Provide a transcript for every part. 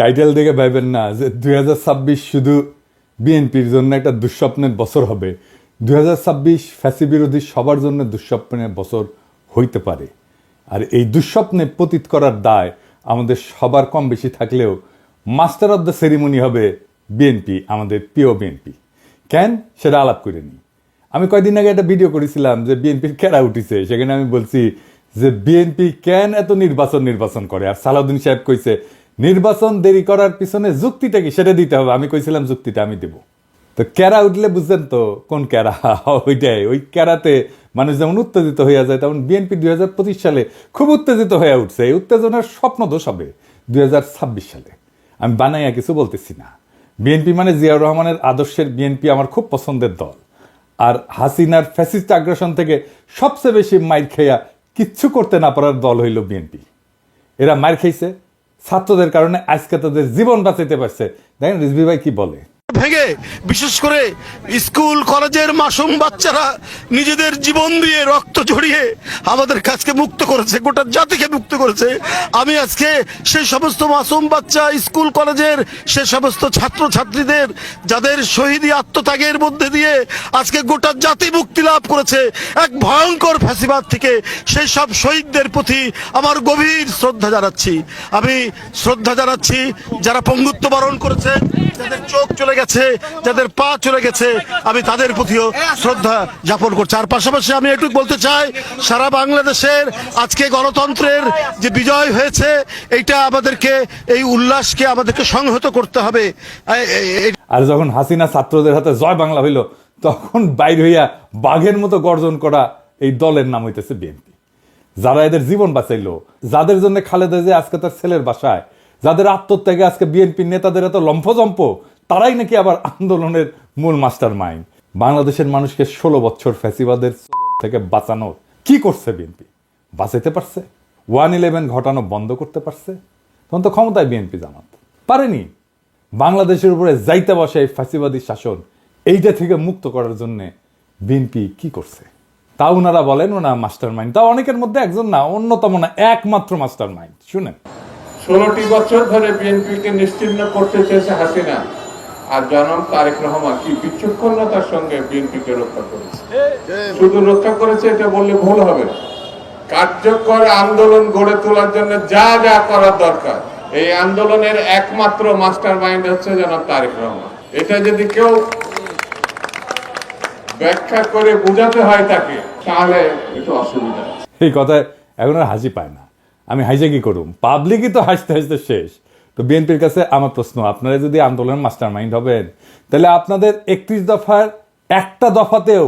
Title দেখে ভাইবেন না যে 2026 শুধু বিএনপির জন্য একটা দুঃস্বপ্নের বছর হবে। 2026 ফ্যাসি বিরোধী সবার জন্য দুঃস্বপ্নের বছর হইতে পারে। আর এই দুঃস্বপ্নে পতিত করার দায় আমাদের সবার কম বেশি থাকলেও মাস্টার অব দ্য সেরিমনি হবে বিএনপি, আমাদের প্রিয় বিএনপি। কেন সেটা আলাপ করে নিই। আমি কয়েকদিন আগে একটা ভিডিও করেছিলাম যে বিএনপির কেরা উঠিছে, সেখানে আমি বলছি যে বিএনপি কেন এত নির্বাচন করে। আর সালাউদ্দিন সাহেব কইছে নির্বাচন দেরি করার পিছনে যুক্তিটা কি সেটা দিতে হবে। আমি কইছিলাম যুক্তিটা আমি দেব। তো ক্যারা উঠলে বুঝছেন তো কোন ক্যারা, ওইটাই। ওই ক্যারাতে মানুষ যেমন উত্তেজিত হইয়া যায়, তেমন বিএনপি 2025 সালে খুব উত্তেজিত হয়ে উঠছে। এই উত্তেজনার স্বপ্ন দোষ হবে 2026 সালে। আমি বানাইয়া কিছু বলতেছি না। বিএনপি মানে জিয়াউর রহমানের আদর্শের বিএনপি আমার খুব পছন্দের দল। আর হাসিনার ফ্যাসিস্ট আগ্রাসন থেকে সবচেয়ে বেশি মাইর খেয়া কিচ্ছু করতে না পারার দল হইল বিএনপি। এরা মাইর খেয়েছে ছাত্রদের কারণে, আজকে তাদের জীবন বাঁচাইতে পারছে। দেখেন রিজভী ভাই কি বলে। ভেঙে বিশেষ করে স্কুল কলেজের মাসুম বাচ্চারা নিজেদের জীবন দিয়ে রক্ত ঝরিয়ে আমাদের কাছকে মুক্ত করেছে, গোটা জাতিকে মুক্ত করেছে। আমি আজকে সেই সমস্ত মাসুম বাচ্চা, স্কুল কলেজের সে সমস্ত ছাত্র ছাত্রীদের যাদের শহীদি আত্মত্যাগের মধ্যে দিয়ে আজকে গোটা জাতি মুক্তি লাভ করেছে এক ভয়ঙ্কর ফ্যাসিবাদ থেকে, সেই সব শহীদদের প্রতি আমার গভীর শ্রদ্ধা জানাচ্ছি। আমি শ্রদ্ধা জানাচ্ছি যারা পঙ্গুত্ব বরণ করেছে, যাদের চোখ চলে গেছে, যাদের পা চলে গেছে, আমি তাদের প্রতিও শ্রদ্ধা জ্ঞাপন করছি। আর পাশাপাশি আমি একটু বলতে চাই, সারা বাংলাদেশের আজকে গণতন্ত্রের যে বিজয় হয়েছে, এইটা আমাদেরকে, এই উল্লাসকে আমাদেরকে সংহত করতে হবে। আর যখন হাসিনা ছাত্রদের হাতে জয় বাংলা হইল, তখন বাইর হইয়া বাঘের মতো গর্জন করা এই দলের নাম হইতেছে বিএনপি। যারা এদের জীবন বাঁচাইলো, যাদের জন্য খালেদা জিয়া আজকে তার ছেলের বাসায়, যাদের আত্মত্যাগে আজকে বিএনপির নেতাদের এত লম্ফজম্প, তারাই নাকি আবার আন্দোলনের মূল মাস্টার মাইন্ড। বাংলাদেশের মানুষকে 16 বছর ফ্যাসিবাদের থেকে বাঁচানোর কি করছে বিএনপি? বাঁচাইতে পারছে? 1/11 ঘটানো বন্ধ করতে পারছে? তখন তো ক্ষমতায় বিএনপি জামাত পারেনি। বাংলাদেশের উপরে যাইতে বসে এই ফ্যাসিবাদী শাসন, এইটা থেকে মুক্ত করার জন্য বিএনপি কি করছে? তা ওনারা বলেন ওনা মাস্টার মাইন্ড। তা অনেকের মধ্যে একজন না, অন্যতম না, একমাত্র মাস্টার মাইন্ড। শুনেন, 16টি বছর ধরে বিএনপিকে নিশ্চিহ্ন করতে চেয়েছে হাসিনা, আর জনাব তারেক রহমান কি বিচক্ষণতার সঙ্গে বিএনপিকে রক্ষা করেছে। শুধু রক্ষা করেছে এটা বললে ভুল হবে। কার্যকর আন্দোলন গড়ে তোলার জন্য যা যা করার দরকার, এই আন্দোলনের একমাত্র মাস্টার মাইন্ড হচ্ছে জনাব তারেক রহমান। এটা যদি কেউ ব্যাখ্যা করে বোঝাতে হয় তাকে, তাহলে একটু অসুবিধা। এই কথায় এখন আর হাসি পায় না। আমি হাসে কি করুম? পাবলিকই তো হাসতে হাসতে শেষ। তো বিএনপির কাছে আমার প্রশ্ন, আপনারা যদি আন্দোলনের মাস্টার মাইন্ড হবেন, তাহলে আপনাদের 31 দফার একটা দফাতেও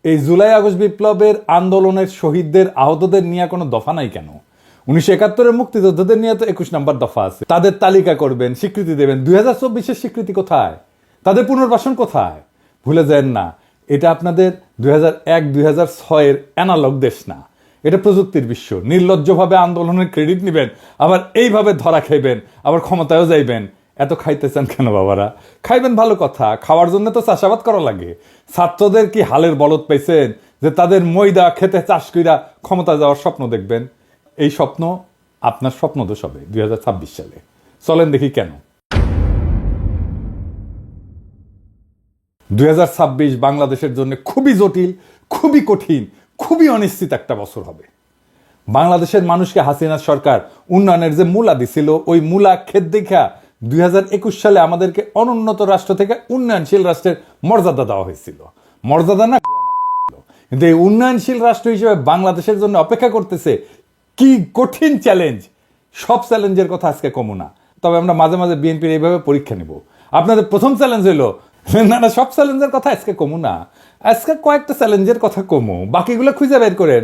এই জুলাই আগস্ট বিপ্লবের আন্দোলনের শহীদদের আহতদের নিয়ে কোনো দফা নাই কেন? 1971-এর মুক্তিযোদ্ধাদের নিয়ে তো 21 নম্বর দফা আছে। তাদের তালিকা করবেন, স্বীকৃতি দেবেন। 2024-এর স্বীকৃতি কোথায়? তাদের পুনর্বাসন কোথায়? ভুলে যান না, এটা আপনাদের 2001-2006-এর অ্যানালগ দেশ না, এটা প্রযুক্তির বিশ্ব। নির্লজ্জভাবে আন্দোলনের ক্রেডিট নেবেন, আবার এইভাবে ধরা খাইবেন, আবার ক্ষমতায়ও যাইবেন। এত খাইতে চান কেন বাবারা? খাইবেন ভালো কথা, খাওয়ার জন্য তো চাষাবাদ করা লাগে। ছাত্রদের কি হালের বলদ পাইছেন যে তাদের ময়দা খেতে চাষ কইরা ক্ষমতা যাওয়ার স্বপ্ন দেখবেন? এই স্বপ্ন আপনার স্বপ্ন দোষ হবে 2026 সালে। চলেন দেখি কেন। 2026 বাংলাদেশের জন্য খুবই জটিল, খুবই কঠিন, খুবই অনিশ্চিত একটা বছর হবে। বাংলাদেশের মানুষকে হাসিনার সরকার উন্নয়নের যে মূলা দিছিল, ওই মূলা খেত দেখা 2021 সালে আমাদেরকে অনুন্নত রাষ্ট্র থেকে উন্নয়নশীল রাষ্ট্রের মর্যাদা দেওয়া হয়েছিল। মর্যাদা না, কিন্তু এই উন্নয়নশীল রাষ্ট্র হিসেবে বাংলাদেশের জন্য অপেক্ষা করতেছে কি কঠিন চ্যালেঞ্জ। সব চ্যালেঞ্জের কথা আজকে কমু না, তবে আমরা মাঝে মাঝে বিএনপির এইভাবে পরীক্ষা নিব। আপনাদের প্রথম চ্যালেঞ্জ হইলো না, সব চ্যালেঞ্জের কথা আজকে কমু না, আজকে কয়েকটা চ্যালেঞ্জের কথা কমু, বাকিগুলো খুঁজে বের করেন।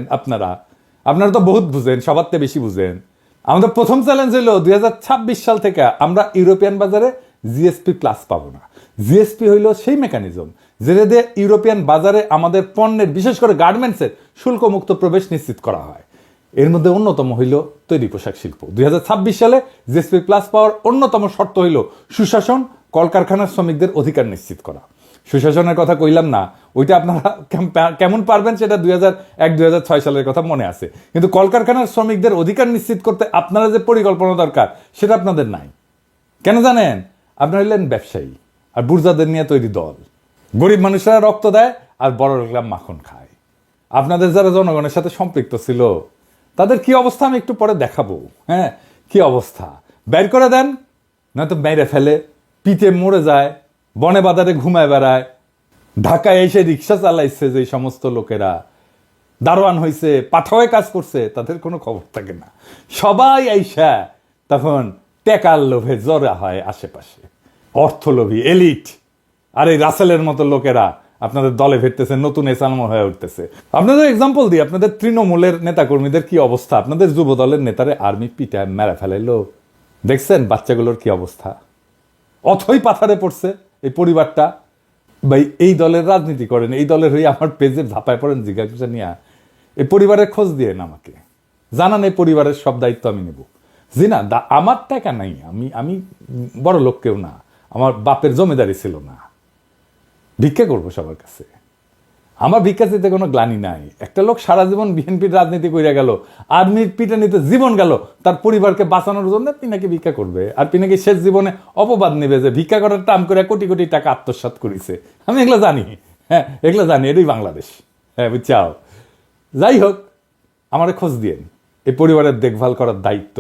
আপনারা তো বহুত বুঝেন, সবার থেকে বেশি বুঝেন। আমাদের প্রথম চ্যালেঞ্জ হলো 2026 সাল থেকে আমরা ইউরোপিয়ান বাজারে জিএসপি প্লাস পাবো না। জিএসপি হইলো সেই মেকানিজম যেটা দিয়ে ইউরোপিয়ান বাজারে আমাদের পণ্যের, বিশেষ করে গার্মেন্টসের শুল্কমুক্ত প্রবেশ নিশ্চিত করা হয়। এর মধ্যে অন্যতম হইল তৈরি পোশাক শিল্প। 2026 সালে জিএসপি প্লাস পাওয়ার অন্যতম শর্ত হইল সুশাসন, কলকারখানার শ্রমিকদের অধিকার নিশ্চিত করা। সুশাসনের কথা কইলাম না, ওইটা আপনারা কেমন পারবেন সেটা 2001-2006 সালের কথা মনে আছে, কিন্তু কলকারখানার শ্রমিকদের অধিকার নিশ্চিত করতে আপনারা যে পরিকল্পনা দরকার সেটা আপনাদের নাই। কেন জানেন? আপনারা হইলেন ব্যবসায়ী আর বুর্জাদের নিয়ে তৈরি দল। গরিব মানুষরা রক্ত দেয় আর বড় লোকরা মাখন খায়। আপনাদের যারা জনগণের সাথে সম্পৃক্ত ছিল তাদের কি অবস্থা আমি একটু পরে দেখাবো। হ্যাঁ, কি অবস্থা, বের করে দেন, নয়তো মেরে ফেলে, পিঠে মরে যায়, বনে বাজারে ঘুমায় বেড়ায়। ঢাকায় এসে রিক্সা চালাইছে যে সমস্ত লোকেরা, দারোয়ান হয়েছে, পাঠাওয়ে কাজ করছে, তাদের কোনো খবর থাকে না। সবাই আইসা তখন টেকার লোভে জড়া হয় আশেপাশে, অর্থলোভী এলিট। আর এই রাসেলের মতো লোকেরা আপনাদের দলে ফিরতেছে, নতুন এসালম হয়ে উঠতেছে। আপনাদের এক্সাম্পল দিই, আপনাদের তৃণমূলের নেতাকর্মীদের কি অবস্থা, আপনাদের যুব দলের নেতারে আর্মি পিটায় মেরে ফেলাইলো, দেখছেন বাচ্চাগুলোর কি অবস্থা। অথই পাথারে পড়ছে এই পরিবারটা। ভাই, এই দলের রাজনীতি করেন, এই দলের হয়ে আমার পেজে ঝাঁপায় পড়েন জিজ্ঞাসা নিয়ে, এই পরিবারের খোঁজ দিয়ে আমাকে জানান, এই পরিবারের সব দায়িত্ব আমি নেব। জি না, আমার টাকা নাই, আমি বড় লোক কেউ না, আমার বাপের জমিদারি ছিল না, ভিক্ষা করবো সবার কাছে, আমার ভিক্ষা দিতে কোনো গ্লানি নাই। একটা লোক সারা জীবন বিএনপির রাজনীতি করে গেল, আর্মির পিটানিতে জীবন গেল, তার পরিবারকে বাঁচানোর জন্য পিনাকি ভিক্ষা করবে, আর পিনাকি শেষ জীবনে অপবাদ নেবে যে ভিক্ষা করার টাম করে কোটি কোটি টাকা আত্মসাৎ করেছে। আমি এগুলো জানি, হ্যাঁ এগুলো জানি, এটাই বাংলাদেশ। হ্যাঁ বুঝছাও। যাই হোক, আমারে খোঁজ দিয়েন, এই পরিবারের দেখভাল করার দায়িত্ব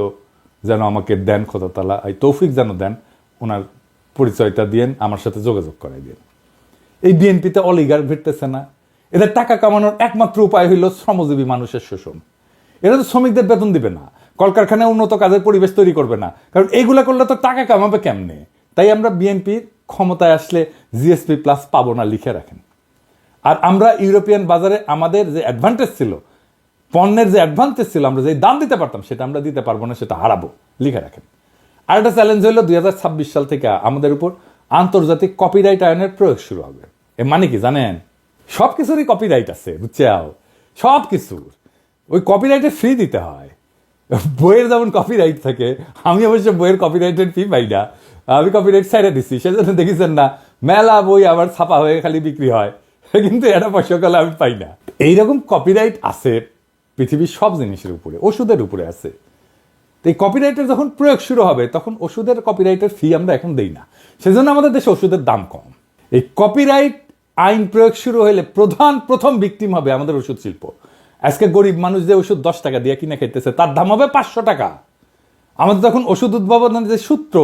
যেন আমাকে দেন খোদা তাআলা, এই তৌফিক যেন দেন, ওনার পরিচয়টা দিয়েন, আমার সাথে যোগাযোগ করাই দিন। এই বিএনপিতে অলিগার ভিড়তেছে না, এদের টাকা কামানোর একমাত্র উপায় হইল শ্রমজীবী মানুষের শোষণ। এরা তো শ্রমিকদের বেতন দিবে না, কলকারখানায় উন্নত কাজের পরিবেশ তৈরি করবে না, কারণ এইগুলা করলে তো টাকা কামাবে কেমনে। তাই আমরা বিএনপির ক্ষমতায় আসলে জিএসপি প্লাস পাবো না, লিখে রাখেন। আর আমরা ইউরোপিয়ান বাজারে আমাদের যে অ্যাডভান্টেজ ছিল, পণ্যের যে অ্যাডভান্টেজ ছিল, আমরা যে দাম দিতে পারতাম সেটা আমরা দিতে পারবো না, সেটা হারাবো, লিখে রাখেন। আর একটা চ্যালেঞ্জ হলো 2026 সাল থেকে আমাদের উপর আন্তর্জাতিক কপিরাইট আইনের প্রয়োগ শুরু হবে। এ মানে কি জানেন? সব কিছুরই কপিরাইট আছে, বুঝছাও, সব কিছুর ওই কপিরাইটের ফি দিতে হয়। বইয়ের যেমন কপিরাইট থাকে, আমি অবশ্য বইয়ের কপিরাইটের ফি পাই না, আমি কপিরাইট ছেড়ে দিচ্ছি। সেজন্য দেখেছেন না মেলা বই আবার ছাপা হয়ে খালি বিক্রি হয়, কিন্তু এটা পয়সাকালে আমি পাই না। এইরকম কপিরাইট আছে পৃথিবীর সব জিনিসের উপরে, ওষুধের উপরে আছে। এই কপিরাইটের যখন প্রয়োগ শুরু হবে তখন ওষুধের কপিরাইটের ফি আমরা এখন দেই না, সেজন্য আমাদের দেশে ওষুধের দাম কম। এই কপিরাইট আইন প্রয়োগ শুরু হলে প্রথম ভিকটিম হবে আমাদের ওষুধ শিল্প। আজকে গরিব মানুষ যে ওষুধ 10 টাকা দিয়ে কিনে খেতেছে তার দাম হবে 500 টাকা। আমাদের তখন ওষুধ উদ্ভাবনের যে সূত্র,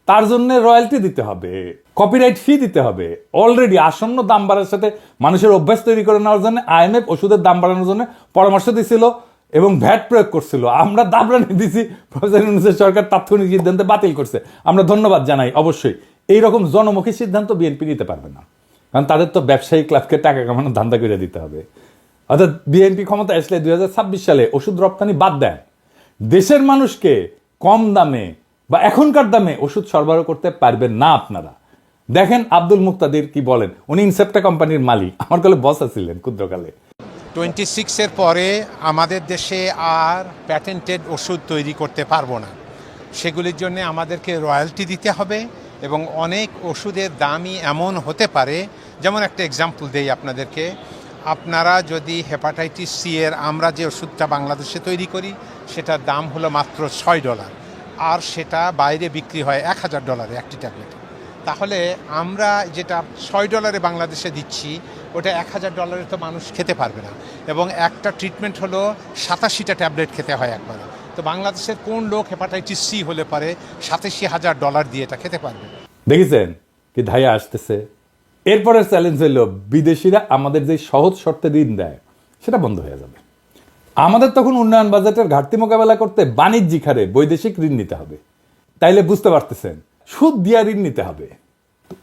তার জন্য রয়্যালটি দিতে হবে, কপিরাইট ফি দিতে হবে। অলরেডি আসন্ন দাম বাড়ার সাথে মানুষের অভ্যাস তৈরি করে নেওয়ার জন্য আইএমএফ ওষুধের দাম বাড়ানোর জন্য পরামর্শ দিছিল এবং ভ্যাট প্রয়োগ করছিল। আমরা দাবরানি দিছি, প্রফেসর ইউনূসের সরকার তাৎক্ষণিক সিদ্ধান্তে বাতিল করছে। আমরা ধন্যবাদ জানাই। অবশ্যই এইরকম জনমুখী সিদ্ধান্ত বিএনপি নিতে পারবে না, কারণ তাদের তো ব্যবসায়ী ক্লাবকে টাকা কামানোর ধান্দা করে দিতে হবে। অর্থাৎ বিএনপি ক্ষমতা আসলে 2026 সালে ওষুধ রপ্তানি বাদ দেন, দেশের মানুষকে কম দামে বা এখনকার দামে ওষুধ সরবরাহ করতে পারবেন না আপনারা। দেখেন আব্দুল মুক্তাদির কি বলেন, উনি ইনসেপ্টা কোম্পানির মালিক, আমার কালে বস ছিলেন ক্ষুদ্রকালে। 26-এর পরে আমাদের দেশে আর প্যাটেন্টেড ওষুধ তৈরি করতে পারবো না। সেগুলির জন্য আমাদেরকে রয়্যালটি দিতে হবে এবং অনেক ওষুধের দামই এমন হতে পারে, যেমন একটা এক্সাম্পল দেই আপনাদেরকে। আপনারা যদি হেপাটাইটিস সি এর আমরা যে ওষুধটা বাংলাদেশে তৈরি করি সেটার দাম হলো মাত্র $6, আর সেটা বাইরে বিক্রি হয় $1000 একটি ট্যাবলেট। তাহলে আমরা যেটা $6 বাংলাদেশে দিচ্ছি ওটা $1000 তো মানুষ খেতে পারবে না, এবং একটা ট্রিটমেন্ট হলো 87টা ট্যাবলেট খেতে হয় একবার। তো বাংলাদেশের কোন লোক হেপাটাইটিস সি হলে পারে $87,000 দিয়ে এটা খেতে পারবে? দেখেছেন কি ধাইয়া আসতেছে। এরপরের চ্যালেঞ্জ হইল বিদেশিরা আমাদের যে সহজ শর্তে ঋণ দেয় সেটা বন্ধ হয়ে যাবে। আমাদের তখন উন্নয়ন বাজেটের ঘাটতি মোকাবেলা করতে বাণিজ্যিক হারে বৈদেশিক ঋণ নিতে হবে। তাইলে বুঝতে পারতেছেন সুদ দিয়া ঋণ নিতে হবে।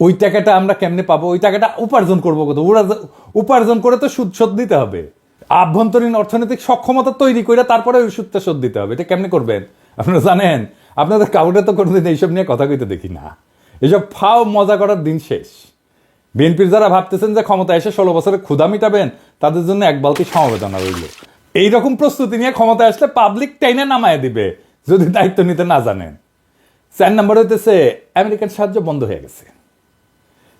ওই টাকাটা আমরা কেমনে পাবো? ওই টাকাটা উপার্জন করবো কত? উপার্জন করে তো সুদ শোধ দিতে হবে। আভ্যন্তরীণ অর্থনৈতিক সক্ষমতা তৈরি করে তারপরে ওই সুদটা শোধ দিতে হবে। এটা কেমনে করবেন আপনারা জানেন? আপনাদের কাউকে তো কোনোদিন এইসব নিয়ে কথা কইতে দেখি না। এইসব ফাও মজা করার দিন শেষ। বিএনপির যারা ভাবতেছেন যে ক্ষমতা এসে 16 বছরে ক্ষুধা মিটাবেন, তাদের জন্য এক বালতি সমবেদনা রইল। এইরকম প্রস্তুতি নিয়ে ক্ষমতা আসলে পাবলিক টাইনে নামায় দিবে যদি দায়িত্ব নিতে না জানেন। 4 নম্বর হইতেছে আমেরিকান সাহায্য বন্ধ হয়ে গেছে।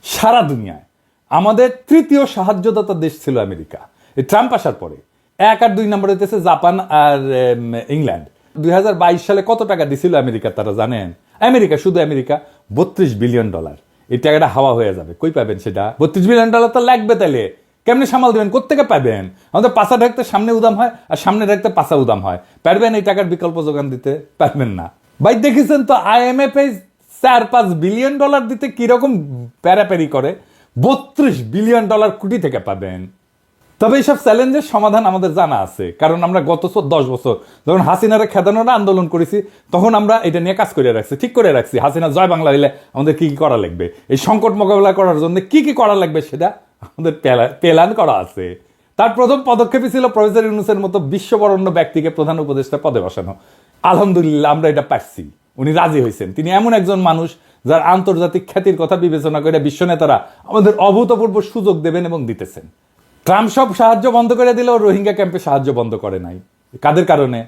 সারা দুনিয়ায় আমাদের তৃতীয় সাহায্যদাতা দেশ ছিল আমেরিকা এই ট্রাম্প আসার পরে। 1 আর 2 নম্বর হইতেছে জাপান আর ইংল্যান্ড। 2022 সালে কত টাকা দিছিল আমেরিকা তারা জানেন? আমেরিকা, শুধু আমেরিকা $32 বিলিয়ন। এই টাকাটা হাওয়া হয়ে যাবে, কই পাবেন সেটা? $32 বিলিয়ন তো লাগবে, তাহলে কেমনে সামাল দেবেন? কোত্থেকে পাবেন? আমাদের পাশা ঢাকতে সামনে উদাম হয়, আর সামনে ঢাকতে পাশা উদাম হয়। পারবেন এই টাকার বিকল্প যোগান দিতে? পারবেন না ভাই। দেখেছেন তো IMF এই $4-5 বিলিয়ন দিতে কিরকম প্যারাপ্যারি করে। $32 বিলিয়ন কোটি থেকে পাবেন। তবে এইসব চ্যালেঞ্জের সমাধান আমাদের জানা আছে, কারণ আমরা গত 10 বছর যখন হাসিনারে খেদানোর আন্দোলন করেছি, তখন আমরা এটা নিয়ে কাজ করে রাখছি, ঠিক করে রাখছি। হাসিনা জয় বাংলা হইলে আমাদের কি কি করা লাগবে, এই সংকট মোকাবেলা করার জন্য কি কি করা লাগবে, সেটা আমাদের প্ল্যান করা আছে। তার প্রথম পদক্ষেপই ছিল প্রফেসর ইউনূসের মতো বিশ্ববরণ্য ব্যক্তিকে প্রধান উপদেষ্টা পদে বসানো। আলহামদুলিল্লাহ আমরা এটা পারছি, উনি রাজি হয়েছেন। তিনি এমন একজন মানুষ যার আন্তর্জাতিক খ্যাতির কথা বিবেচনা করে বিশ্ব নেতারা আমাদের অভূতপূর্ব সুযোগ দেবেন এবং দিতেছেন। ট্রাম্প সব সাহায্য বন্ধ করে দিলেও রোহিঙ্গা ক্যাম্পে সাহায্য বন্ধ করে নাই। কাদের কারণে?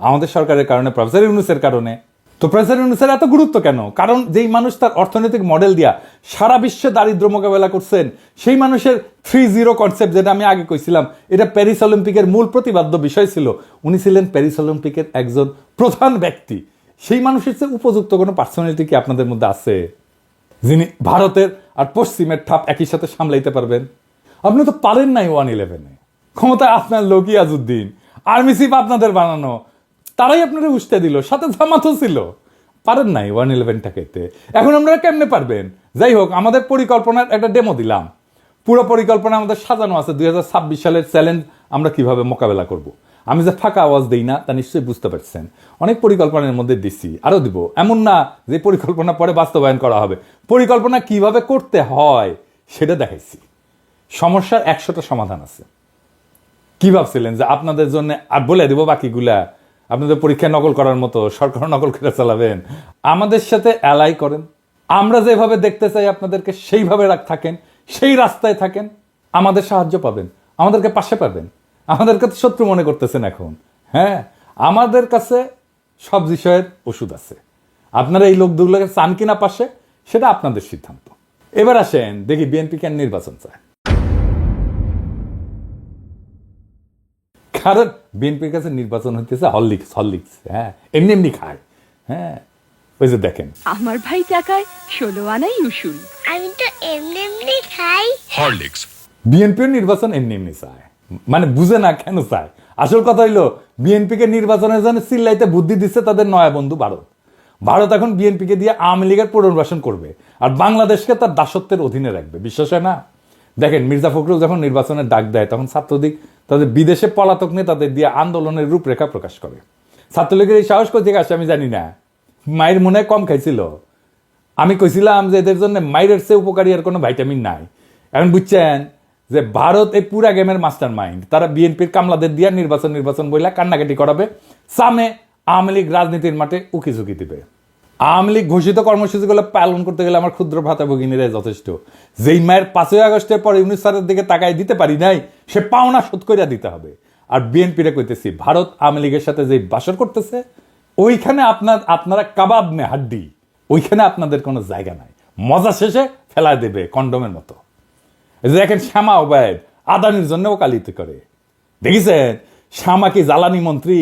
আমাদের সরকারের কারণে, প্রফেসর ইউনূসের কারণে। তো প্রফেসর ইউনূসের এত গুরুত্ব কেন? কারণ যেই মানুষ তার অর্থনৈতিক মডেল দিয়া সারা বিশ্বে দারিদ্র মোকাবেলা করছেন, সেই মানুষের 3-0 কনসেপ্ট, যেটা আমি আগে কইছিলাম, এটা প্যারিস অলিম্পিকের মূল প্রতিপাদ্য বিষয় ছিল। উনি ছিলেন প্যারিস অলিম্পিকের একজন প্রধান ব্যক্তি। সেই মানুষের চেয়ে উপযুক্ত কোনো পার্সোনালিটি কি আপনাদের মধ্যে আছে, যিনি ভারতের আর পশ্চিমের ঠাপ একই সাথে সামলাইতে পারবেন? আপনি তো পারেন নাই 1-11-এ। ক্ষমতায় আপনার লোক ইয়াজউদ্দিন, আর্মি চিফ আপনাদের বানানো, তারাই আপনারা উস্তে দিল, সাথে জামাতও ছিল। পারেন নাই 1-11টাকে। এখন আপনারা কেমনে পারবেন? যাই হোক, আমাদের পরিকল্পনার একটা ডেমো দিলাম। পুরো পরিকল্পনা আমাদের সাজানো আছে। 2026 সালের চ্যালেঞ্জ আমরা কিভাবে মোকাবেলা করব। আমি যে ফাঁকা আওয়াজ দিই না তা নিশ্চয়ই বুঝতে পারছেন। অনেক পরিকল্পনার মধ্যে দিচ্ছি, আরো দিব। এমন না যে পরিকল্পনা পরে বাস্তবায়ন করা হবে। পরিকল্পনা কিভাবে করতে হয় সেটা দেখাইছি। সমস্যার 100টা সমাধান আছে। কি ভাবছিলেন যে আপনাদের জন্য আর বলে দিব বাকিগুলা? আপনাদের পরীক্ষা নকল করার মতো সরকার নকল করে চালাবেন? আমাদের সাথে অ্যালাই করেন। আমরা যেভাবে দেখতে চাই আপনাদেরকে সেইভাবে থাকেন, সেই রাস্তায় থাকেন, আমাদের সাহায্য পাবেন, আমাদেরকে পাশে পাবেন। আমাদেরকে তো শত্রু মনে করতেছেন এখন। হ্যাঁ, আমাদের কাছে সব বিষয়ের ওষুধ আছে। আপনারা এই লোকগুলোকে চান কিনা পাশে, সেটা আপনাদের সিদ্ধান্ত। এবার আসেন দেখি বিএনপি কেন নির্বাচন চায়। কারণ বিএনপির কাছে নির্বাচন হইতেছে হরলিক্স। হ্যাঁ, এমনি এমনি খায়। হ্যাঁ, ওই যে দেখেন, আমার ভাই টাকায় 16 আনাই উসুল। আমি তো এমনি এমনি খাই হরলিক্স। বিএনপির নির্বাচন এমনি এমনি চায়, মানে বুঝে না কেন চায়। আসল কথা হইলো, বিএনপিকে নির্বাচনের জন্য চিল্লাইতে বুদ্ধি দিচ্ছে তাদের নয়া বন্ধু ভারত। ভারত এখন বিএনপিকে দিয়ে আওয়ামী লীগের পুনর্বাসন করবে আর বাংলাদেশকে তার দাসত্বের অধীনে রাখবে। বিশ্বাস হয় না? দেখেন, মির্জা ফখরুল যখন নির্বাচনের ডাক দেয়, তখন ছাত্রলীগ তাদের বিদেশে পলাতক নেতাদের দিয়ে আন্দোলনের রূপরেখা প্রকাশ করে। ছাত্রলীগের এই সাহস কোথা থেকে আসে আমি জানি না। মায়ের মনে কম খাইছিল। আমি কইছিলাম যে এদের জন্য মায়ের চেয়ে উপকারী আর কোনো ভাইটামিন নাই। এখন বুঝছেন যে ভারত এই পুরা গেমের মাস্টার মাইন্ড। তারা বিএনপির কামলাদের দিয়ে নির্বাচন বইলা কান্নাকাটি করাবে, সামনে আওয়ামী লীগ রাজনীতির মাঠে উকি ঝুঁকি দিবে। আওয়ামী লীগ ঘোষিত কর্মসূচিগুলো পালন করতে গেলে আমার ক্ষুদ্র ভাতা ভগিনীরাই যথেষ্ট। যেই মায়ের 5ই আগস্টের পরে ইউনূস স্যারের দিকে তাকায় দিতে পারি নাই, সে পাওনা শোধ করিয়া দিতে হবে। আর বিএনপিরে কইতেছি, ভারত আওয়ামী লীগের সাথে যে বাসর করতেছে, ওইখানে আপনারা কাবাব মে হাড্ডি, ওইখানে আপনাদের কোনো জায়গা নাই। মজা শেষে ফেলা দেবে কন্ডমের মতো। দেখেন, শ্যামা ওবায়দ আদানির জন্য ওকালতি করে। দেখেছেন, শ্যামা কি জ্বালানি মন্ত্রী?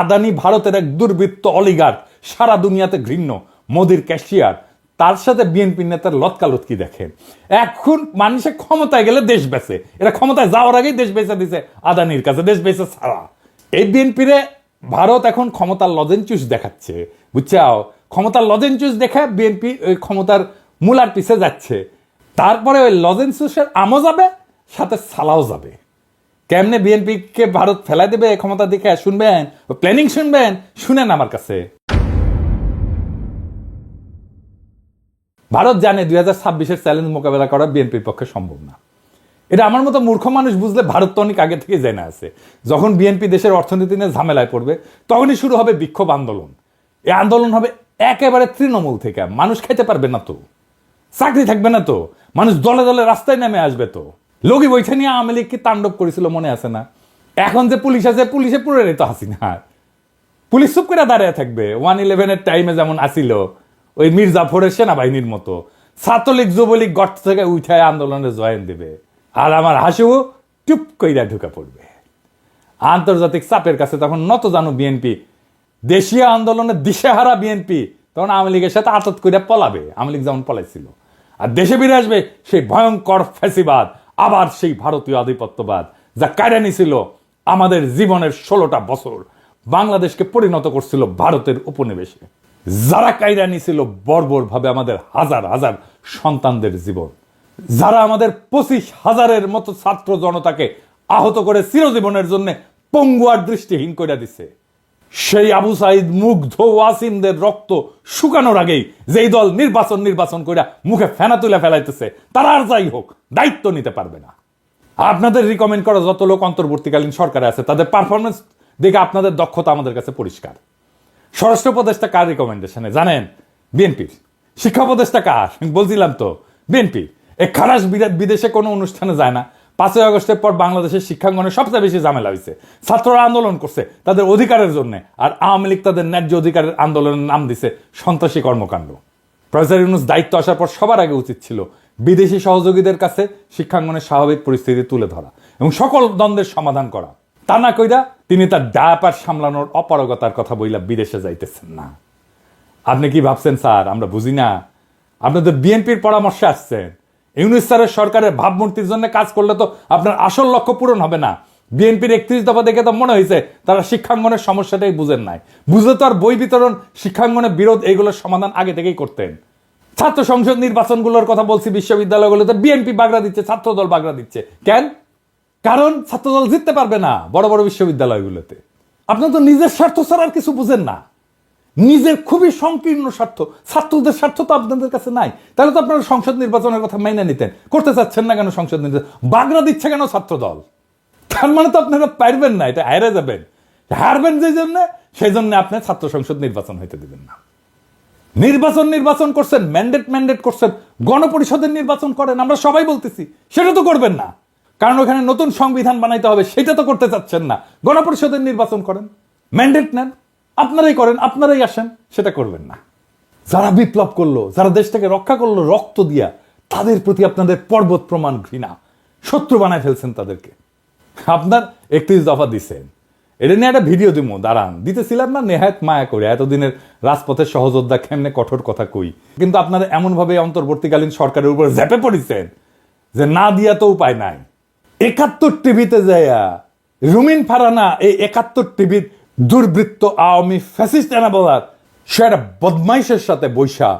আদানি ভারতের এক দুর্বৃত্ত অলিগার্ক, সারা দুনিয়াতে ঘৃণ্য, মোদির ক্যাশিয়ার। তার সাথে বিএনপি নেতার লতকালতকি দেখেন। এখন মানুষের ক্ষমতায় গেলে দেশ বেচে, এরা ক্ষমতায় যাওয়ার আগেই দেশ বেচে দিছে আদানির কাছে, দেশ বেচে ছাড়া। এই বিএনপিরে ভারত এখন ক্ষমতার লজেনচুস দেখাচ্ছে, বুঝছাও? ক্ষমতার লজেনচুস দেখে বিএনপি ওই ক্ষমতার মূলার পিছে যাচ্ছে। তারপরে ওই লজেনচুসের আমও যাবে, সাথে সালাও যাবে। কেমনে বিএনপিকে ভারত ফেলাই দেবে ক্ষমতা দেখে শুনবেন, প্ল্যানিং শুনবেন, শুনেন আমার কাছে। ভারত জানে 2026-এর চ্যালেঞ্জ মোকাবেলা করা বিএনপির পক্ষে সম্ভব না। এটা আমার মতো মূর্খ মানুষ বুঝলে ভারত তো অনেক আগে থেকে জেনে আছে। যখন বিএনপি দেশের অর্থনীতি নিয়ে ঝামেলায় পড়বে, তখনই শুরু হবে বিক্ষোভ আন্দোলন। এই আন্দোলন হবে একেবারে তৃণমূল থেকে। মানুষ খেতে পারবে না তো, চাকরি থাকবে না তো, মানুষ দলে দলে রাস্তায় নেমে আসবে তো। লগি বৈঠা নিয়ে আওয়ামী লীগ কি তাণ্ডব করেছিল মনে আছে না? এখন যে পুলিশ আছে, পুলিশে পুরো তো হাসিনা। পুলিশ চুপ করে দাঁড়িয়ে থাকবে। 1-11-এর টাইমে যেমন আসিল ওই মির্জাফরের সেনাবাহিনীর মতো। ছাত্রলীগ যুবলীগ গর্ত থেকে উঠায় আন্দোলনে জয়েন দেবে, আর আমার হাসিও টুপ কইরা ঢুকা পড়বে। আন্তর্জাতিক চাপের কাছে তখন নত জানো বিএনপি, দেশীয় আন্দোলনে দিশেহারা বিএনপি তখন আওয়ামী লীগের সাথে আতত করে পলাবে, আওয়ামী লীগ যেমন পলাইছিল। আর দেশে ফিরে আসবে সেই ভয়ঙ্কর ফ্যাসিবাদ, আবার সেই ভারতীয় আধিপত্যবাদ, যা কায়রা নিছিল আমাদের জীবনের 16টা বছর, বাংলাদেশকে পরিণত করছিল ভারতের উপনিবেশে। যারা কায়রা নিছিল বর্বরভাবে আমাদের হাজার হাজার সন্তানদের জীবন, যারা আমাদের 25,000-এর মতো ছাত্র জনতাকে আহত করে চিরজীবনের জন্য পঙ্গুয়ার দৃষ্টিহীন করে দিছে, সেই আবু সাইদ মুগ্ধ ওয়াসিমদের রক্ত শুকানোর আগেই যেই দল নির্বাচন করে মুখে ফেনা তুলে ফেলাইতেছে, তারা আর যাই হোক দায়িত্ব নিতে পারবে না। আপনাদের রিকমেন্ড করা যত লোক অন্তর্বর্তীকালীন সরকারে আছে, তাদের পারফরমেন্স দেখে আপনাদের দক্ষতা আমাদের কাছে পরিষ্কার। স্বরাষ্ট্র উপদেষ্টা কার রিকমেন্ডেশনে জানেন? বিএনপির। শিক্ষা উপদেষ্টা কার? বলছিলাম তো, বিএনপি। এই খারাস বিদেশে কোনো অনুষ্ঠানে যায় না। 5ই আগস্টের পর বাংলাদেশের শিক্ষাঙ্গনে সবচেয়ে বেশি ঝামেলা হয়েছে। ছাত্ররা আন্দোলন করছে তাদের অধিকারের জন্য, আর আওয়ামী লীগ তাদের ন্যায্য অধিকারের আন্দোলনের নাম দিছে সন্ত্রাসী কর্মকাণ্ড। প্রফেসর ইউনূস দায়িত্ব আসার পর সবার আগে উচিত ছিল বিদেশি সহযোগীদের কাছে শিক্ষাঙ্গনের স্বাভাবিক পরিস্থিতি তুলে ধরা এবং সকল দ্বন্দ্বের সমাধান করা। তা না কইরা তিনি তার ডায়াপার সামলানোর অপারগতার কথা বইলা বিদেশে যাইতেছেন না। আপনি কি ভাবছেন স্যার আমরা বুঝি না? আপনাদের বিএনপির পরামর্শে আসছেন। ইউনূস স্যারের সরকারের ভাবমূর্তির জন্য কাজ করলে তো আপনার আসল লক্ষ্য পূরণ হবে না। বিএনপির 31 দফা দেখে তো মনে হয়েছে তারা শিক্ষাঙ্গনের সমস্যাটাই বুঝেন নাই। বুঝে তো আর বই বিতরণ, শিক্ষাঙ্গনের বিরোধ, এইগুলোর সমাধান আগে থেকেই করতেন। ছাত্র সংসদ নির্বাচনগুলোর কথা বলছি, বিশ্ববিদ্যালয়গুলোতে বিএনপি বাগড়া দিচ্ছে, ছাত্রদল বাগড়া দিচ্ছে। কেন? কারণ ছাত্রদল জিততে পারবে না বড় বড় বিশ্ববিদ্যালয়গুলোতে। আপনার তো নিজের স্বার্থ ছাড়া আর কিছু বুঝেন না। নিজের খুবই সংকীর্ণ স্বার্থ, ছাত্রদের স্বার্থ তো আপনাদের কাছে নাই। তাহলে তো আপনারা সংসদ নির্বাচনের কথা মাইনে নিতেন। করতে চাচ্ছেন না কেন সংসদ নির্বাচন? বাগড়া দিচ্ছে কেন ছাত্রদল? তার মানে তো আপনারা পারবেন না, এটা হারে যাবেন। হারবেন যে জন্য, সেই জন্য আপনি ছাত্র সংসদ নির্বাচন হইতে দিবেন না। নির্বাচন করছেন, ম্যান্ডেট করছেন, গণপরিষদের নির্বাচন করেন, আমরা সবাই বলতেছি। সেটা তো করবেন না, কারণ ওখানে নতুন সংবিধান বানাইতে হবে, সেটা তো করতে চাচ্ছেন না। গণপরিষদের নির্বাচন করেন, ম্যান্ডেট নেন, আপনারাই করেন, আপনারাই আসেন, সেটা করবেন না। যারা বিপ্লব করলো, যারা দেশটাকে রক্ষা করলো রক্ত দিয়া, তাদের প্রতি আপনাদের পর্বত প্রমাণ ঘৃণা, শত্রু বানায় ফেলছেন তাদেরকে। আপনার 31 দফা দিচ্ছেন, এটা নিয়ে একটা ভিডিও দিব, দাঁড়ান। দিতেছিলাম না নেহায়ত মায়া করে, এতদিনের রাজপথের সহযোদ্ধা কেমনে কঠোর কথা কই। কিন্তু আপনারা এমনভাবে অন্তর্বর্তীকালীন সরকারের উপর ঝেপে পড়েছেন যে না দিয়া তো উপায় নাই। 71 টিভিতে যাইয়া রুমিন ফারানা এই 71 টিভির দুর্বৃত্ত আওয়ামী ফ্যাসিস্ট এনা বলার, সে একটা বদমাইশের সাথে বৈশা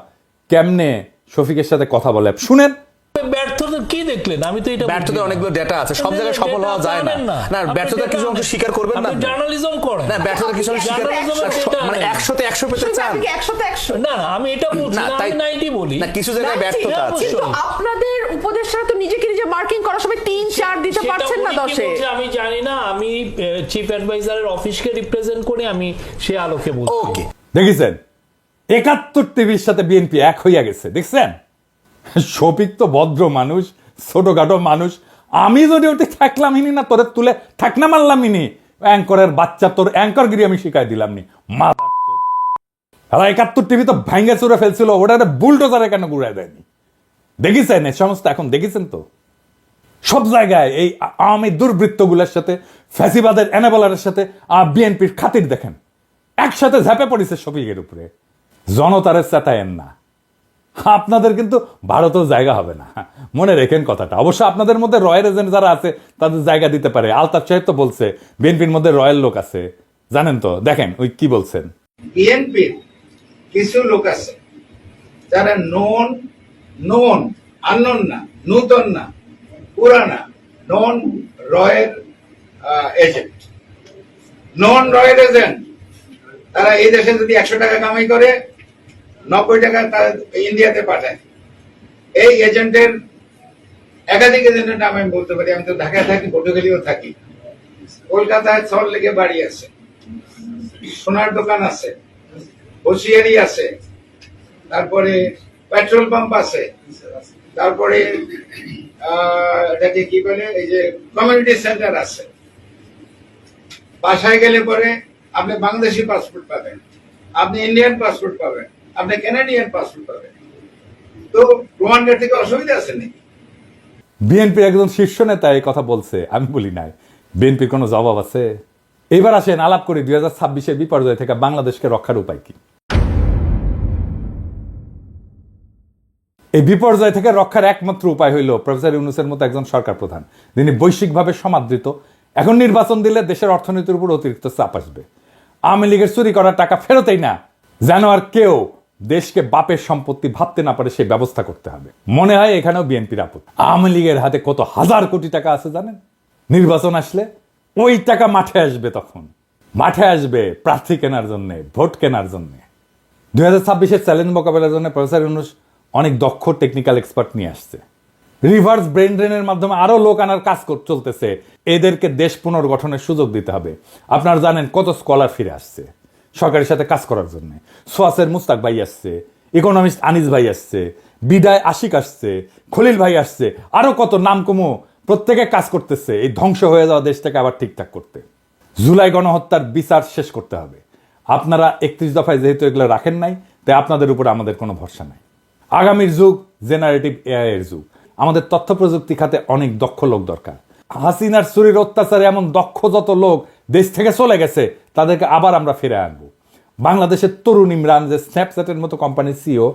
কেমনে শফিকের সাথে কথা বলে শুনেন। ব্যর্থতা কি দেখলেন? আমি তো এটা ব্যর্থতার অনেকগুলো ডেটা আছে, সব জায়গায় সফল হওয়া যায় না। না, ব্যর্থতার কিছু অংশ স্বীকার করবেন না। জার্নালিজম করেন না, ব্যর্থতার কিছু অংশ স্বীকার, মানে 100-তে 100 পেতে চান। না, আমি এটা বলছি না, আমি 90 বলি না, কিছু জায়গায় ব্যর্থতা আছে। কিন্তু আপনাদের উপদেষ্টারা তো নিজেকে নিজে মার্কিং করার সময় 3-4 দিতে পারছেন না 10-এ। আমি জানি না, আমি চিফ অ্যাডভাইজারের অফিসকে রিপ্রেজেন্ট করে আমি সে আলোকে বলছি। ওকে, দেখেছেন 71 টিভির সাথে বিএনপি এক হইয়া গেছে, দেখছেন? শফিক তো ভদ্র মানুষ, ছোটখাটো মানুষ। আমি যদি ওটি থাকলামই না, তোরে তুলে থাকনা মারলামই নি। অ্যাঙ্করের বাচ্চা, তোর অ্যাঙ্করগিরি আমি শিখাই দিলাম নি। 71 টিভি তো ভাঙ্গে চুরে ফেলছিল, ওটা বুলডোজারে কেন ঘুরাই দেয়নি? দেখেছেন এই সমস্ত? এখন দেখেছেন তো সব জায়গায় এই আওয়ামী দুর্বৃত্তগুলোর সাথে, ফ্যাসিবাদের এনাবেলারের সাথে বিএনপির খাতির দেখেন, একসাথে ঝাঁপে পড়েছে শফিকের উপরে। জনতারে চেতায়েন না, আপনাদের কিন্তু ভারতেও জায়গা হবে না, মনে রেখেন কথাটা। অবশ্য আপনাদের মধ্যে রয়্যাল এজেন্ট যারা আছে তাদের জায়গা দিতে পারে। আলতাফ সাহেব তো বলছে বিএনপির মধ্যে রয়্যাল লোক আছে, জানেন তো? দেখেন ওই কি বলছেন। বিএনপির কিছু লোক আছে যারা নন আননোন না, নূতন না, পুরানা, নন রয়্যাল এজেন্ট। নন রয়্যাল এজেন্ট তারা এই দেশে যদি 100 টাকা কামাই করে 90 টাকা তারা ইন্ডিয়াতে পাঠায়। এই এজেন্টের একাধিক এজেন্টের নাম আমি বলতে পারি। আমি তো ঢাকায় থাকি, পটুয়াখালীও থাকি, কলকাতায় সল্ট লেকে বাড়ি আছে, সোনার দোকান আছে, হোশিয়ারি আছে, তারপরে পেট্রোল পাম্প আছে, তারপরে এটাকে কি বলে, এই যে কমিউনিটি সেন্টার আছে। বাসায় গেলে পরে আপনি বাংলাদেশি পাসপোর্ট পাবেন, আপনি ইন্ডিয়ান পাসপোর্ট পাবেন, আপনি কানাডিয়ান পাসপোর্ট পাবেন। তো প্রমাণের থেকে অসুবিধা আছে নাকি? বিএনপির একজন শীর্ষ নেতা এই কথা বলছে, আমি বলি নাই। বিএনপির কোনো জবাব আছে? এবার আসেন আলাপ করি 2026-এর বিপর্যয় থেকে বাংলাদেশকে রক্ষার উপায় কি। এই বিপর্যয় থেকে রক্ষার একমাত্র উপায় হইল প্রফেসর ইউনূসের মতো একজন সরকার প্রধান, যিনি বৈশ্বিকভাবে সমাদৃত। এখন নির্বাচন দিলে দেশের অর্থনীতির উপর অতিরিক্ত চাপ আসবে। আওয়ামী লীগের চুরি করা টাকা ফেরতেই না, যেন আর কেউ দেশকে বাপের সম্পত্তি ভাবতে না পারে সেই ব্যবস্থা করতে হবে। মনে হয় এখানেও বিএনপির আপদ। আওয়ামী লীগের হাতে কত হাজার কোটি টাকা আছে জানেন? নির্বাচন আসলে ওই টাকা মাঠে আসবে, তখন মাঠে আসবে প্রার্থী কেনার জন্য, ভোট কেনার জন্য। 2026-এর চ্যালেঞ্জ মোকাবেলার জন্য প্রফেসর ইউনূস অনেক দক্ষ টেকনিক্যাল এক্সপার্ট নিয়ে আসছে। রিভার্স ব্রেন ড্রেনের মাধ্যমে আরো লোক আনার কাজ চলতেছে। এদেরকে দেশ পুনর্গঠনের সুযোগ দিতে হবে। আপনারা জানেন কত স্কলার ফিরে আসছে সরকারের সাথে কাজ করার জন্য। সোয়াসের মুস্তাক ভাই আসছে, ইকোনমিস্ট আনিস ভাই আসছে, বিদায় আশিক আসছে, খলিল ভাই আসছে, আরো কত নাম কমো প্রত্যেকে কাজ করতেছে এই ধ্বংস হয়ে যাওয়া দেশটাকে আবার ঠিকঠাক করতে। জুলাই গণহত্যার বিচার শেষ করতে হবে। আপনারা 31 দফায় যেহেতু এগুলো রাখেন নাই, তাই আপনাদের উপর আমাদের কোনো ভরসা নাই। আগামীর যুগ জেনারেটিভ এআই এর যুগ। আমাদের তথ্য প্রযুক্তি খাতে অনেক দক্ষ লোক দরকার। হাসিনার চুরির অত্যাচারে এমন দক্ষ যত লোক দেশ থেকে চলে গেছে, তাদেরকে আবার আমরা ফিরে আনবো। বাংলাদেশের তরুণ ইমরান, যে স্ন্যাপচ্যাটের মতো কোম্পানির সিও,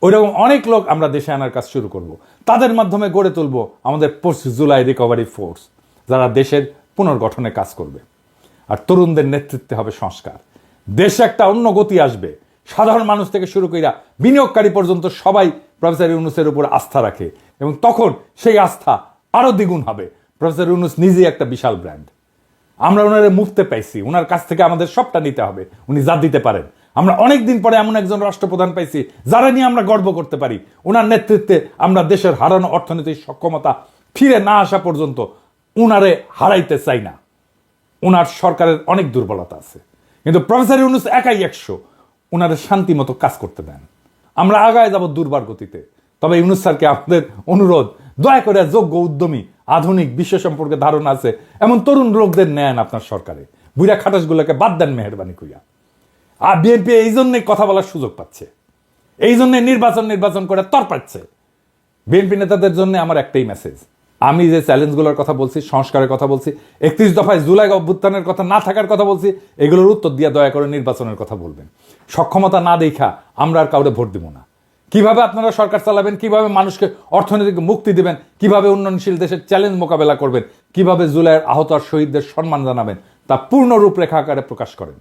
ওইরকম অনেক লোক আমরা দেশে আনার কাজ শুরু করব। তাদের মাধ্যমে গড়ে তুলব আমাদের পোস্ট জুলাই রিকভারি ফোর্স, যারা দেশের পুনর্গঠনে কাজ করবে। আর তরুণদের নেতৃত্বে হবে সংস্কার। দেশে একটা অন্য গতি আসবে। সাধারণ মানুষ থেকে শুরু কইরা বিনিয়োগকারী পর্যন্ত সবাই প্রফেসর ইউনূসের উপর আস্থা রাখে, এবং তখন সেই আস্থা আরো দ্বিগুণ হবে। প্রফেসর ইউনূস নিজেই একটা বিশাল ব্র্যান্ড। আমরা ওনারে মুফতে পাইছি, ওনার কাছ থেকে আমাদের সবটা নিতে হবে। উনি যা দিতে পারেন। আমরা অনেক দিন পরে এমন একজন রাষ্ট্রপ্রধান পাইছি যারা নিয়ে আমরা গর্ব করতে পারি। ওনার নেতৃত্বে আমরা দেশের হারানো অর্থনৈতিক সক্ষমতা ফিরে না আসা পর্যন্ত উনারে হারাইতে চাই না। ওনার সরকারের অনেক দুর্বলতা আছে, কিন্তু প্রফেসর ইউনূস একাই 100। ওনারে শান্তি মতো কাজ করতে দেন। আমরা আগায় যাব দুর্বার গতিতে। তবে ইউনূস স্যারকে আমাদের অনুরোধ, দয়া করে যোগ্য, উদ্যমী, আধুনিক, বিশ্ব সম্পর্কে ধারণা আছে এমন তরুণ লোকদের নেন আপনার সরকারে। বুড়া খাটাসগুলোকে বাদ দেন মেহরবানি করিয়া। আর বিএনপি এই জন্যই কথা বলার সুযোগ পাচ্ছে, এই জন্য নির্বাচন করে তর পাচ্ছে। বিএনপি নেতাদের জন্য আমার একটাই মেসেজ। আমি যে চ্যালেঞ্জগুলোর কথা বলছি, সংস্কারের কথা বলছি, 31 দফায় জুলাই অভ্যুত্থানের কথা না থাকার কথা বলছি, এগুলোর উত্তর দিয়ে দয়া করে নির্বাচনের কথা বলবেন। সক্ষমতা না দেখা আমরা আর কাউরে ভোট দিব না। কিভাবে আপনারা সরকার চালাবেন, কিভাবে মানুষকে অর্থনৈতিক মুক্তি দিবেন, কিভাবে উন্নয়নশীল দেশের চ্যালেঞ্জ মোকাবেলা করবেন, কিভাবে জুলাইয়ের আহত আর শহীদদের সম্মান জানাবেন, তা পূর্ণ রূপরেখা আকারে প্রকাশ করেন।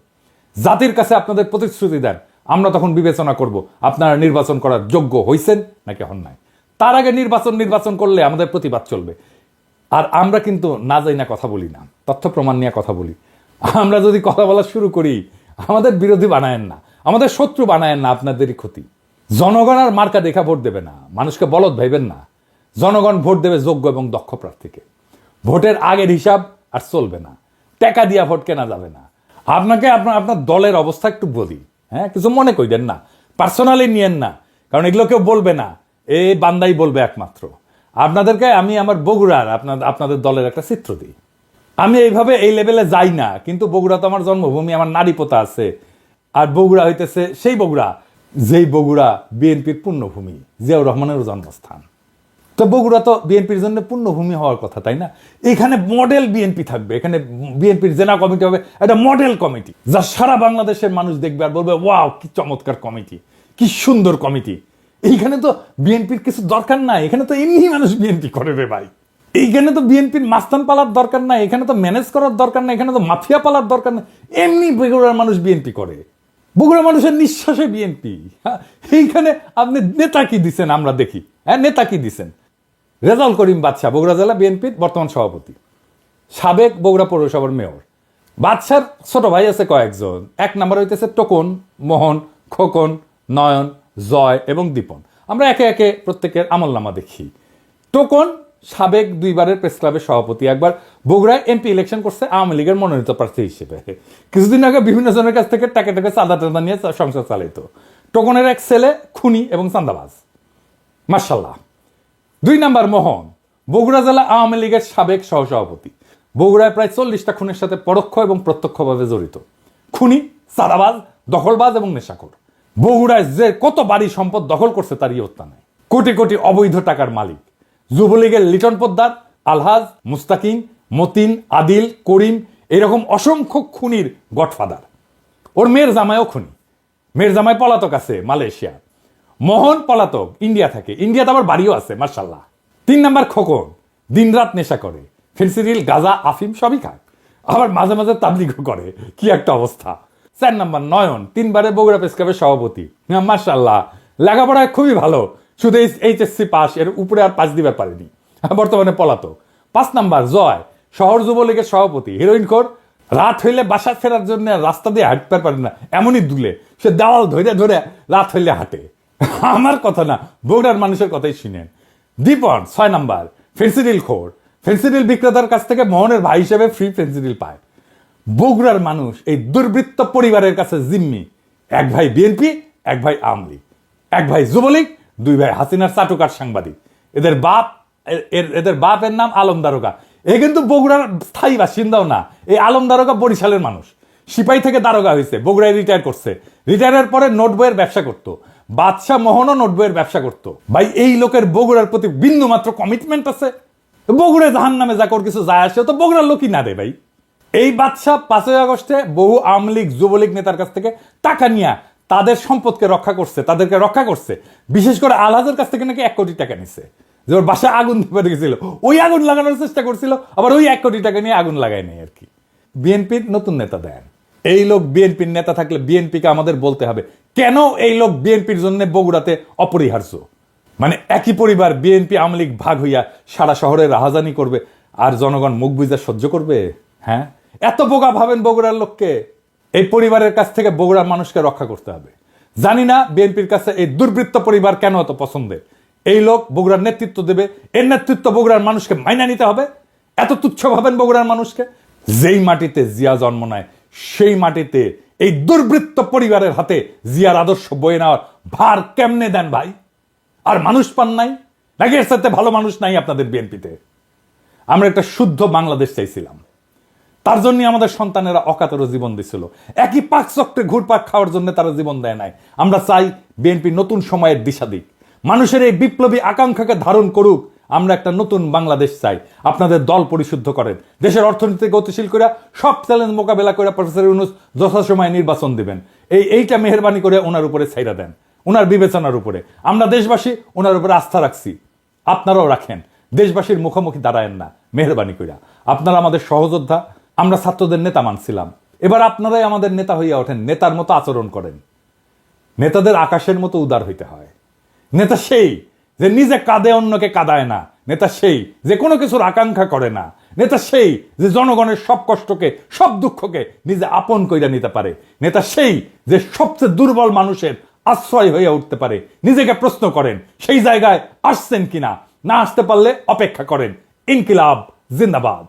জাতির কাছে আপনাদের প্রতিশ্রুতি দেন। আমরা তখন বিবেচনা করব আপনারা নির্বাচন করার যোগ্য হইছেন নাকি হন নাই। তার আগে নির্বাচন করলে আমাদের প্রতিবাদ চলবে। আর আমরা কিন্তু না যাই না কথা বলি না, তথ্য প্রমাণ নিয়ে কথা বলি। আমরা যদি কথা বলা শুরু করি, আমাদের বিরোধী বানায়েন না, আমাদের শত্রু বানায়েন না, আপনাদেরই ক্ষতি। জনগণ আর মার্কা দেখা ভোট দেবে না, মানুষকে বলদ ভাইবেন না। জনগণ ভোট দেবে যোগ্য এবং দক্ষ প্রার্থীকে। ভোটের আগের হিসাব আর চলবে না, টাকা দিয়া ভোট কেনা যাবে না। আপনাকে আপনার দলের অবস্থা একটু বলি, হ্যাঁ, কিছু মনে করেন না, পার্সোনালি নিয়েন না, কারণ এগুলো কেউ বলবে না, এই বান্দাই বলবে একমাত্র। আপনাদেরকে আমি আমার বগুড়ার আপনাদের দলের একটা চিত্র দিই। আমি এইভাবে এই লেভেলে যাই না, কিন্তু বগুড়া তো আমার জন্মভূমি, আমার নারী পোতা আছে। আর বগুড়া হইতেছে সেই বগুড়া, যেই বগুড়া বিএনপির পুণ্যভূমি, জিয়াউর রহমানের জন্মস্থান। তো বগুড়া তো বিএনপির জন্য পুণ্যভূমি হওয়ার কথা, তাই না? এখানে মডেল বিএনপি থাকবে, এখানে বিএনপির জেলা কমিটি হবে, একটা মডেল কমিটি, যা সারা বাংলাদেশের মানুষ দেখবে আর বলবে, ওয়াও কি চমৎকার কমিটি, কি সুন্দর কমিটি। এইখানে তো বিএনপির কিছু দরকার নাই, এখানে তো এমনি মানুষ বিএনপি করে রে ভাই। এইখানে তো বিএনপির মাস্তান পালার দরকার নাই, এখানে তো ম্যানেজ করার দরকার নাই, এখানে তো মাফিয়া পালার দরকার নাই। এমনি বগুড়ার মানুষ বিএনপি করে, বগুড়া মানুষের নিঃশ্বাসে বিএনপি। এইখানে আপনি নেতা কি দিচ্ছেন আমরা দেখি, হ্যাঁ, নেতা কি দিচ্ছেন? রেজাউল করিম বাদশা, বগুড়া জেলা বিএনপির বর্তমান সভাপতি, সাবেক বগুড়া পৌরসভার মেয়র। বাদশার ছোট ভাই আছে কয়েকজন। 1 নম্বর হইতেছে টোকন, মোহন, খোকন, নয়ন, জয় এবং দীপন। আমরা একে একে প্রত্যেকের আমলনামা দেখি। টোকন সাবেক 2 বারের প্রেস ক্লাবের সভাপতি, একবার বগুড়ায় এমপি ইলেকশন করছে আওয়ামী লীগের মনোনীত প্রার্থী হিসেবে। কিছুদিন আগে বিভিন্ন জনের কাছ থেকে টাকা চাঁদা নিয়ে সংসার চালাইতো। টোকনের এক ছেলে খুনি এবং চাঁদাবাজ, মার্শাল্লাহ। 2 নম্বর মোহন, বগুড়া জেলা আওয়ামী লীগের সাবেক সহসভাপতি। বগুড়ায় প্রায় 40টা খুনের সাথে পরোক্ষ এবং প্রত্যক্ষভাবে জড়িত। খুনি, চাঁদাবাজ, দখলবাজ এবং নেশাখোর। বগুড়ায় যে কত বাড়ি সম্পদ দখল করছে তার ইয়ত্তা নাই। কোটি কোটি অবৈধ টাকার মালিক। যুবলীগের লিটন পোদ্দার, আলহাজ, মুস্তাকিম, মতিন, আদিল, করিম, এরকম অসংখ্য খুনির গডফাদার। ওর মেয়ের জামাইও খুনি, মেয়ের জামাই পলাতক আছে মালয়েশিয়া। মোহন পলাতক, ইন্ডিয়া থাকে, ইন্ডিয়াতে আবার বাড়িও আছে মার্শাল্লাহ। 3 নাম্বার খোকন, দিনরাত নেশা করে, ফেন্সিডিল, গাঁজা, আফিম সবই খায়, আবার মাঝে মাঝে তাবলিগও করে, কি একটা অবস্থা। 4 নাম্বার নয়ন, 3 বারে বগুড়া প্রেস ক্লাবের সভাপতি, মার্শাল্লাহ, লেখাপড়ায় খুবই ভালো, শুধু এইচএসসি পাস, এর উপরে আর পাস দিবার পারেনি, বর্তমানে পলাতক। 5 নাম্বার জয়, শহর যুবলীগের সভাপতি, হিরোইন খোর, রাত হইলে বাসা ফেরার জন্য রাস্তা দিয়ে হাঁটতে পারে না, এমনই দুলে, সে দেওয়াল ধরে ধরে রাত হইলে হাঁটে। আমার কথা না, বগুড়ার মানুষের কথাই শুনেন। দীপন 6 নাম্বার, ফেন্সিডিল খোর, ফেন্সিডিল বিক্রেতার কাছ থেকে মোহনের ভাই হিসেবে ফ্রি ফেন্সিডিল পায়। বগুড়ার মানুষ এই দুর্বৃত্ত পরিবারের কাছে জিম্মি, এক ভাই বিএনপি, এক ভাই আওয়ামী লীগ, এক ভাই যুবলীগ, 2 ভাই হাসিনার চাটুকার সাংবাদিক। এদের বাপের নাম আলম দারোগা। এ কিন্তু বগুড়ার স্থায়ী বাসিন্দাও না, এই আলম দারোগা বরিশালের মানুষ, সিপাহী থেকে দারোগা হয়েছে, বগুড়ায় রিটায়ার করছে, রিটায়ারের পরে নোট বইয়ের ব্যবসা করতো, বাদশাহ মোহনও নোট বইয়ের ব্যবসা করতো। ভাই এই লোকের বগুড়ার প্রতি বিন্দু মাত্র কমিটমেন্ট আছে? বগুড়ায় জাহান নামে যা কর কিছু যায় আসে, তো বগুড়ার লোকই না রে ভাই। এই বাদশাহ 5ই আগস্টে বহু আওয়ামী লীগ যুবলীগ নেতার কাছ থেকে টাকা নিয়ে তাদের সম্পদকে রক্ষা করছে, তাদেরকে রক্ষা করছে। বিশেষ করে আলহাজের কাছ থেকে নাকি 1 কোটি টাকা নিছে, যে ওর বাসায় আগুন ধরে গেছিল, ওই আগুন লাগানোর চেষ্টা করছিল, আবার ওই 1 কোটি টাকা নিয়ে আগুন লাগায় নেই আর কি। বিএনপির নতুন নেতা দেন, এই লোক বিএনপির নেতা থাকলে বিএনপিকে আমাদের বলতে হবে কেন এই লোক বিএনপির জন্য বগুড়াতে অপরিহার্য। মানে একই পরিবার বিএনপি আওয়ামী লীগ ভাগ হইয়া সারা শহরে রাহাজানি করবে, আর জনগণ মুখ বুঝা সহ্য করবে? হ্যাঁ, এত বোকা ভাবেন বগুড়ার লোককে? এই পরিবারের কাছ থেকে বগুড়ার মানুষকে রক্ষা করতে হবে। জানি না বিএনপির কাছে এই দুর্বৃত্ত পরিবার কেন এত পছন্দের। এই লোক বগুড়ার নেতৃত্ব দেবে, এর নেতৃত্ব বগুড়ার মানুষকে মাইনা নিতে হবে। এত তুচ্ছ ভাবেন বগুড়ার মানুষকে? যেই মাটিতে জিয়া জন্ম নেয় সেই মাটিতে এই দুর্বৃত্ত পরিবারের হাতে জিয়ার আদর্শ বয়ে নেওয়ার ভার কেমনে দেন ভাই? আর মানুষ পান নাই নাকি? এর সাথে ভালো মানুষ নাই আপনাদের বিএনপিতে? আমরা একটা শুদ্ধ বাংলাদেশ চাইছিলাম, তার জন্য আমাদের সন্তানেরা অকাতরে জীবন দিছিল, একই পাক চক্রে ঘুরপাক খাওয়ার জন্য তারা জীবন দেয় নাই। আমরা চাই বিএনপি নতুন সময়ের দিশা দিক, মানুষের এই বিপ্লবী আকাঙ্ক্ষাকে ধারণ করুক। আমরা একটা নতুন বাংলাদেশ চাই। আপনাদের দল পরিশুদ্ধ করেন, দেশের অর্থনীতি গতিশীল করে সব চ্যালেঞ্জ মোকাবেলা করে প্রফেসর ইউনূস যথাসময়ে নির্বাচন দিবেন। এইটা মেহেরবানি করে ওনার উপরে ছাইরা দেন, ওনার বিবেচনার উপরে। আমরা দেশবাসী ওনার উপরে আস্থা রাখছি, আপনারাও রাখেন। দেশবাসীর মুখোমুখি দাঁড়ায়েন না মেহেরবানি কইরা। আপনারা আমাদের সহযোদ্ধা, আমরা ছাত্রদের নেতা মানছিলাম, এবার আপনারাই আমাদের নেতা হইয়া ওঠেন, নেতার মতো আচরণ করেন। নেতাদের আকাশের মতো উদার হইতে হয়। নেতা সেই যে নিজে কাঁদে অন্যকে কাঁদায় না, নেতা সেই যে কোনো কিছুর আকাঙ্ক্ষা করে না, নেতা সেই যে জনগণের সব কষ্টকে সব দুঃখকে নিজে আপন কইরা নিতে পারে, নেতা সেই যে সবচেয়ে দুর্বল মানুষের আশ্রয় হয়ে উঠতে পারে। নিজেকে প্রশ্ন করেন সেই জায়গায় আসছেন কিনা, না আসতে পারলে অপেক্ষা করেন। ইনকিলাব জিন্দাবাদ।